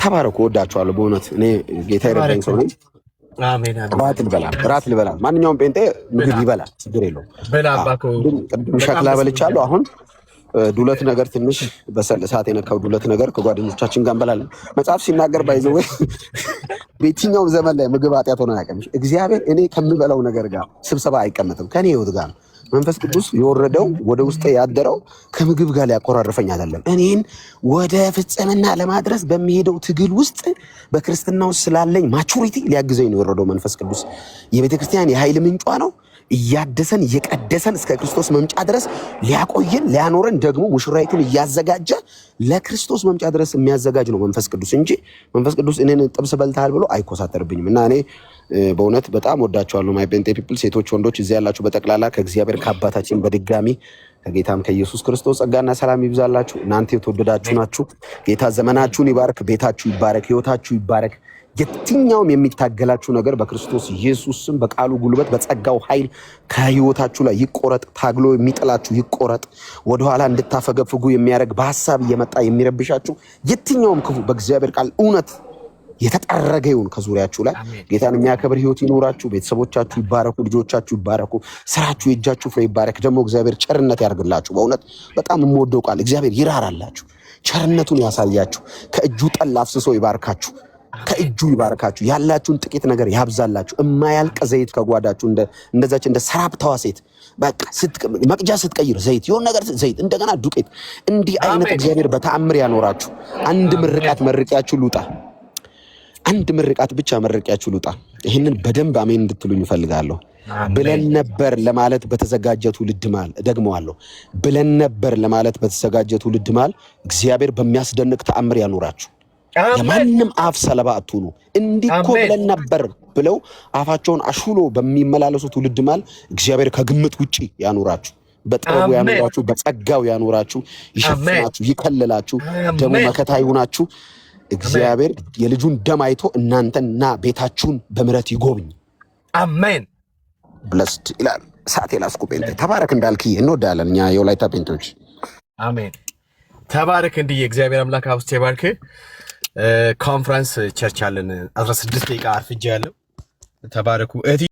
ተባረኩ። ወዳችኋለሁ በእውነት እኔ ጌታ ይረዳኝ ሰው ነኝ። አሜን አሜን። ራት ልበላል። ማንኛውም ጴንጤ ምግብ ይበላል፣ ችግር የለውም። ቅድም ሸክላ በልቻለሁ። አሁን ዱለት ነገር ትንሽ በሰዓት የነካው ዱለት ነገር ከጓደኞቻችን ጋር እንበላለን። መጽሐፍ ሲናገር ባይዘው በየትኛውም ዘመን ላይ ምግብ ኃጢአት ሆነ አያውቅም። እግዚአብሔር እኔ ከምበላው ነገር ጋር ስብሰባ አይቀመጥም፣ ከኔ ህይወት ጋር ነው። መንፈስ ቅዱስ የወረደው ወደ ውስጥ ያደረው ከምግብ ጋር ሊያቆራርፈኝ አይደለም። እኔን ወደ ፍጽምና ለማድረስ በሚሄደው ትግል ውስጥ በክርስትና ውስጥ ስላለኝ ማቹሪቲ ሊያግዘኝ ነው የወረደው መንፈስ ቅዱስ። የቤተክርስቲያን የኃይል ምንጯ ነው። እያደሰን እየቀደሰን እስከ ክርስቶስ መምጫ ድረስ ሊያቆየን ሊያኖረን ደግሞ ሙሽራይቱን እያዘጋጀ ለክርስቶስ መምጫ ድረስ የሚያዘጋጅ ነው መንፈስ ቅዱስ እንጂ መንፈስ ቅዱስ እኔን ጥብስ በልተሃል ብሎ አይኮሳተርብኝም። እና እኔ በእውነት በጣም ወዳቸዋለሁ ማይ ጴንጤ ፒፕል፣ ሴቶች፣ ወንዶች እዚህ ያላችሁ በጠቅላላ ከእግዚአብሔር ከአባታችን በድጋሚ ከጌታም ከኢየሱስ ክርስቶስ ጸጋና ሰላም ይብዛላችሁ። እናንተ የተወደዳችሁ ናችሁ። ጌታ ዘመናችሁን ይባርክ፣ ቤታችሁ ይባረክ፣ ህይወታችሁ ይባረክ። የትኛውም የሚታገላችሁ ነገር በክርስቶስ ኢየሱስ ስም በቃሉ ጉልበት በጸጋው ኃይል ከህይወታችሁ ላይ ይቆረጥ። ታግሎ የሚጥላችሁ ይቆረጥ። ወደኋላ እንድታፈገፍጉ የሚያደርግ በሐሳብ እየመጣ የሚረብሻችሁ የትኛውም ክፉ በእግዚአብሔር ቃል እውነት የተጠረገ ይሁን ከዙሪያችሁ ላይ። ጌታን የሚያከብር ህይወት ይኖራችሁ። ቤተሰቦቻችሁ ይባረኩ፣ ልጆቻችሁ ይባረኩ፣ ስራችሁ የእጃችሁ ፍሬ ይባረክ። ደግሞ እግዚአብሔር ቸርነት ያርግላችሁ። በእውነት በጣም የምወደው ቃል እግዚአብሔር ይራራላችሁ፣ ቸርነቱን ያሳያችሁ፣ ከእጁ ጠል አፍስሶ ይባርካችሁ፣ ከእጁ ይባርካችሁ፣ ያላችሁን ጥቂት ነገር ያብዛላችሁ። የማያልቅ ዘይት ከጓዳችሁ እንደዛች እንደ ሰራፕታዋ ሴት በቃ መቅጃ ስትቀይር ዘይት የሆነ ነገር ዘይት እንደገና ዱቄት እንዲህ አይነት እግዚአብሔር በተአምር ያኖራችሁ። አንድ ምርቃት መርቂያችሁ ልውጣ። አንድ ምርቃት ብቻ መርቂያችሁ ልውጣ። ይህንን በደንብ አሜን እንድትሉኝ እፈልጋለሁ። ብለን ነበር ለማለት በተዘጋጀ ትውልድ ማል ደግመዋለሁ። ብለን ነበር ለማለት በተዘጋጀ ትውልድ ማል እግዚአብሔር በሚያስደንቅ ተአምር ያኖራችሁ። የማንም አፍ ሰለባ አትሁኑ። እንዲኮ ብለን ነበር ብለው አፋቸውን አሹሎ በሚመላለሱ ትውልድ ማል እግዚአብሔር ከግምት ውጪ ያኖራችሁ። በጥበቡ ያኖራችሁ፣ በጸጋው ያኖራችሁ፣ ይሸፍናችሁ፣ ይከልላችሁ፣ ደግሞ መከታ ይሁናችሁ። እግዚአብሔር የልጁን ደም አይቶ እናንተና ቤታችሁን በምሕረት ይጎብኝ። አሜን። ብለስድ ይላል። ሰዓት የላስኩ ጴንጤ ተባረክ። እንዳልክ እንወዳለን እኛ የወላይታ ጴንጤዎች። አሜን። ተባረክ። እንዲህ የእግዚአብሔር አምላክ አብስቴ ባርክ። ኮንፈረንስ ቸርች አለን 16 ደቂቃ አርፍጄ ያለው ተባረኩ።